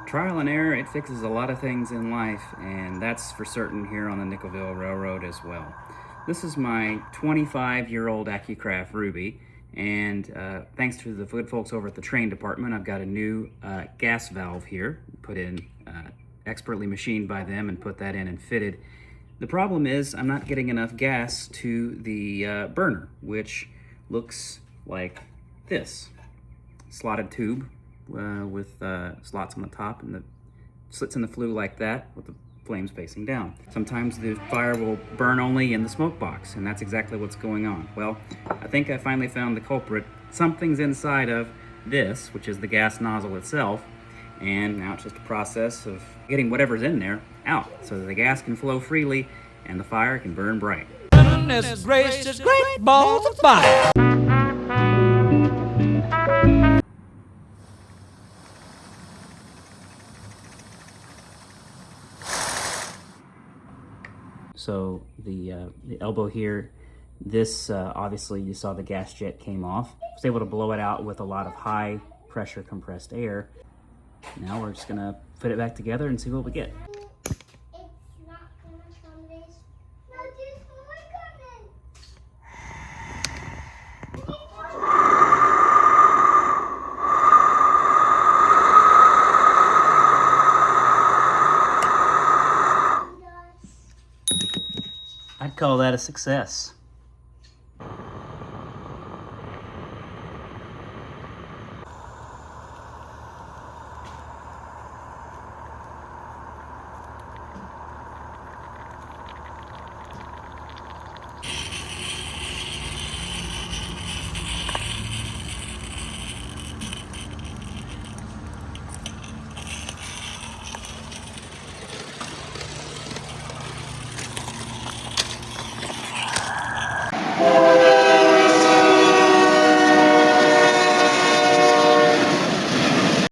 Trial and error, it fixes a lot of things in life, and that's for certain here on the Nickelville Railroad as well. This is my 25-year-old AccuCraft Ruby, and thanks to the good folks over at the train department, I've got a new gas valve here, put in, expertly machined by them, and put that in and fitted. The problem is I'm not getting enough gas to the burner, which looks like this. Slotted tube with slots on the top and the slits in the flue like that with the flames facing down. Sometimes the fire will burn only in the smoke box, and that's exactly what's going on. Well, I think I finally found the culprit. Something's inside of this, which is the gas nozzle itself, and now it's just a process of getting whatever's in there out so that the gas can flow freely and the fire can burn bright. Goodness gracious, great balls of fire! So the elbow here, this obviously you saw the gas jet came off. I was able to blow it out with a lot of high pressure compressed air. Now we're just gonna fit it back together and see what we get. It's not gonna come this. No, there's more coming. I'd call that a success.